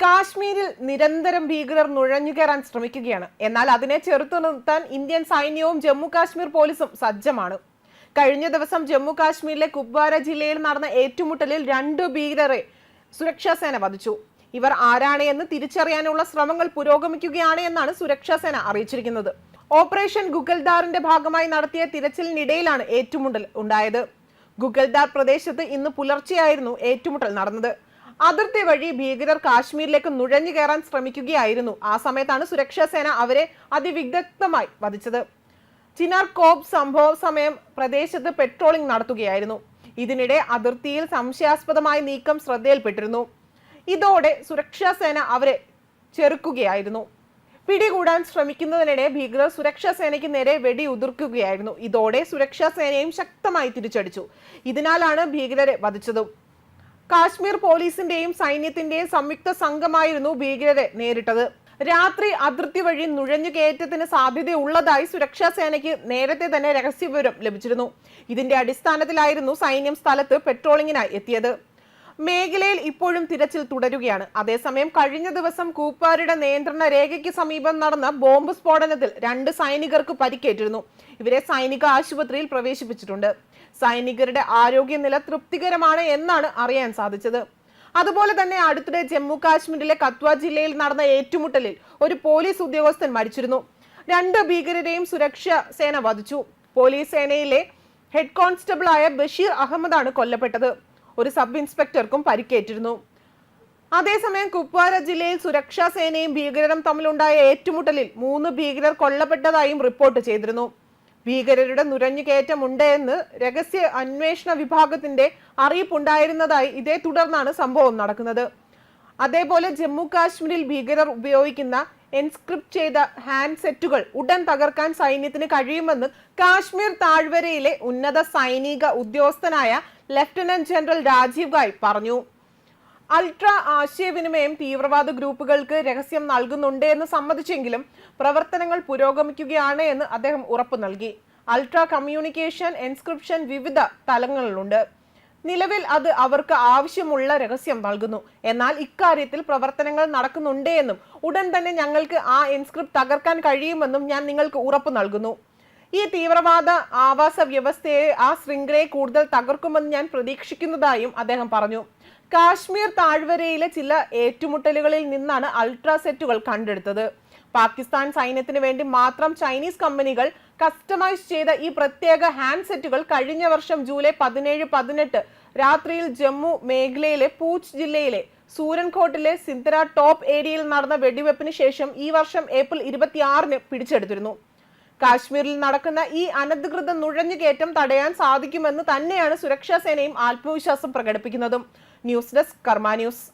കാശ്മീരിൽ നിരന്തരം ഭീകരർ നുഴഞ്ഞുകയറാൻ ശ്രമിക്കുകയാണ്. എന്നാൽ അതിനെ ചെറുത്തു നിർത്താൻ ഇന്ത്യൻ സൈന്യവും ജമ്മു കാശ്മീർ പോലീസും സജ്ജമാണ്. കഴിഞ്ഞ ദിവസം ജമ്മു കാശ്മീരിലെ കുപ്വാര ജില്ലയിൽ നടന്ന ഏറ്റുമുട്ടലിൽ 2 ഭീകരരെ സുരക്ഷാ സേന വധിച്ചു. ഇവർ ആരാണ് എന്ന് തിരിച്ചറിയാനുള്ള ശ്രമങ്ങൾ പുരോഗമിക്കുകയാണ് എന്നാണ് സുരക്ഷാ സേന അറിയിച്ചിരിക്കുന്നത്. ഓപ്പറേഷൻ ഗുഗൽദാറിന്റെ ഭാഗമായി നടത്തിയ തിരച്ചിലിനിടയിലാണ് ഏറ്റുമുട്ടൽ ഉണ്ടായത്. ഗുഗൽദാർ പ്രദേശത്ത് ഇന്ന് പുലർച്ചെയായിരുന്നു ഏറ്റുമുട്ടൽ നടന്നത്. അതിർത്തി വഴി ഭീകരർ കാശ്മീരിലേക്ക് നുഴഞ്ഞു കയറാൻ ശ്രമിക്കുകയായിരുന്നു. ആ സമയത്താണ് സുരക്ഷാ സേന അവരെ അതിവിദഗ്ധമായി വധിച്ചത്. ചിനാർ കോപ്പ് സംഭവ സമയം പ്രദേശത്ത് പെട്രോളിംഗ് നടത്തുകയായിരുന്നു. ഇതിനിടെ അതിർത്തിയിൽ സംശയാസ്പദമായ നീക്കം ശ്രദ്ധയിൽപ്പെട്ടിരുന്നു. ഇതോടെ സുരക്ഷാ സേന അവരെ ചെറുക്കുകയായിരുന്നു. പിടികൂടാൻ ശ്രമിക്കുന്നതിനിടെ ഭീകരർ സുരക്ഷാ സേനയ്ക്ക് നേരെ വെടിയുതിർക്കുകയായിരുന്നു. ഇതോടെ സുരക്ഷാ സേനയും ശക്തമായി തിരിച്ചടിച്ചു. ഇതിനാലാണ് ഭീകരരെ വധിച്ചത്. കാശ്മീർ പോലീസിന്റെയും സൈന്യത്തിന്റെയും സംയുക്ത സംഘമായിരുന്നു ഭീകരരെ നേരിട്ടത്. രാത്രി അതിർത്തി വഴി നുഴഞ്ഞുകയറ്റത്തിന് സാധ്യതയുള്ളതായി സുരക്ഷാ സേനയ്ക്ക് നേരത്തെ തന്നെ രഹസ്യവിവരം ലഭിച്ചിരുന്നു. ഇതിന്റെ അടിസ്ഥാനത്തിലായിരുന്നു സൈന്യം സ്ഥലത്ത് പെട്രോളിങ്ങിനായി എത്തിയത്. മേഖലയിൽ ഇപ്പോഴും തിരച്ചിൽ തുടരുകയാണ്. അതേസമയം കഴിഞ്ഞ ദിവസം കൂപ്പാരുടെ നിയന്ത്രണ രേഖയ്ക്ക് സമീപം നടന്ന ബോംബ് സ്ഫോടനത്തിൽ 2 സൈനികർക്ക് പരിക്കേറ്റിരുന്നു. ഇവരെ സൈനിക ആശുപത്രിയിൽ പ്രവേശിപ്പിച്ചിട്ടുണ്ട്. സൈനികരുടെ ആരോഗ്യനില തൃപ്തികരമാണ് എന്നാണ് അറിയാൻ സാധിച്ചത്. അതുപോലെ തന്നെ അടുത്തിടെ ജമ്മു കാശ്മീരിലെ കത്വ ജില്ലയിൽ നടന്ന ഏറ്റുമുട്ടലിൽ ഒരു പോലീസ് ഉദ്യോഗസ്ഥൻ മരിച്ചിരുന്നു. 2 ഭീകരരെയും സുരക്ഷാ സേന വധിച്ചു. പോലീസ് സേനയിലെ ഹെഡ് കോൺസ്റ്റബിൾ ആയ ബഷീർ അഹമ്മദാണ് കൊല്ലപ്പെട്ടത്. ഒരു സബ് ഇൻസ്പെക്ടർക്കും പരിക്കേറ്റിരുന്നു. അതേസമയം കുപ്വാര ജില്ലയിൽ സുരക്ഷാ സേനയും ഭീകരരും തമ്മിലുണ്ടായ ഏറ്റുമുട്ടലിൽ 3 ഭീകരർ കൊല്ലപ്പെട്ടതായും റിപ്പോർട്ട് ചെയ്തിരുന്നു. ഭീകരരുടെ നുഴഞ്ഞുകയറ്റം ഉണ്ട് എന്ന് രഹസ്യ അന്വേഷണ വിഭാഗത്തിന്റെ അറിയിപ്പുണ്ടായിരുന്നതായി ഇതേ തുടർന്നാണ് സംഭവം നടക്കുന്നത്. അതേപോലെ ജമ്മു കാശ്മീരിൽ ഭീകരർ ഉപയോഗിക്കുന്ന എൻസ്ക്രിപ്റ്റ് ചെയ്ത ഹാൻഡ് സെറ്റുകൾ ഉടൻ തകർക്കാൻ സൈന്യത്തിന് കഴിയുമെന്ന് കാശ്മീർ താഴ്വരയിലെ ഉന്നത സൈനിക ഉദ്യോഗസ്ഥനായ ലഫ്റ്റനന്റ് ജനറൽ രാജീവ് ഗായ് പറഞ്ഞു. അൾട്രാ ആശയവിനിമയം തീവ്രവാദ ഗ്രൂപ്പുകൾക്ക് രഹസ്യം നൽകുന്നുണ്ട് എന്ന് സമ്മതിച്ചെങ്കിലും പ്രവർത്തനങ്ങൾ പുരോഗമിക്കുകയാണ് എന്ന് അദ്ദേഹം ഉറപ്പു നൽകി. അൾട്രാ കമ്മ്യൂണിക്കേഷൻ എൻസ്ക്രിപ്ഷൻ വിവിധ തലങ്ങളിലുണ്ട്. നിലവിൽ അത് അവർക്ക് ആവശ്യമുള്ള രഹസ്യം നൽകുന്നു. എന്നാൽ ഇക്കാര്യത്തിൽ പ്രവർത്തനങ്ങൾ നടക്കുന്നുണ്ട് എന്നും ഉടൻ തന്നെ ഞങ്ങൾക്ക് ആ എൻസ്ക്രിപ്റ്റ് തകർക്കാൻ കഴിയുമെന്നും ഞാൻ നിങ്ങൾക്ക് ഉറപ്പു നൽകുന്നു. ഈ തീവ്രവാദ ആവാസ വ്യവസ്ഥയെ ആ ശൃംഖലയെ കൂടുതൽ തകർക്കുമെന്ന് ഞാൻ പ്രതീക്ഷിക്കുന്നതായും അദ്ദേഹം പറഞ്ഞു. കാശ്മീർ താഴ്വരയിലെ ചില ഏറ്റുമുട്ടലുകളിൽ നിന്നാണ് അൾട്രാ സെറ്റുകൾ കണ്ടെടുത്തത്. പാകിസ്ഥാൻ സൈന്യത്തിന് വേണ്ടി മാത്രം ചൈനീസ് കമ്പനികൾ കസ്റ്റമൈസ് ചെയ്ത ഈ പ്രത്യേക ഹാൻഡ് സെറ്റുകൾ കഴിഞ്ഞ വർഷം ജൂലൈ 17-18 രാത്രിയിൽ ജമ്മു മേഖലയിലെ പൂച്ച് ജില്ലയിലെ സൂരൻകോട്ടിലെ സിന്തര ടോപ്പ് ഏരിയയിൽ നടന്ന വെടിവെപ്പിന് ശേഷം ഈ വർഷം ഏപ്രിൽ 26-ന് പിടിച്ചെടുത്തിരുന്നു. കാശ്മീരിൽ നടക്കുന്ന ഈ അനധികൃത നുഴഞ്ഞുകയറ്റം തടയാൻ സാധിക്കുമെന്ന് തന്നെയാണ് സുരക്ഷാ സേനയും ആത്മവിശ്വാസം പ്രകടിപ്പിക്കുന്നതും. ന്യൂസ് ഡെസ്ക് കർമ്മ ന്യൂസ്.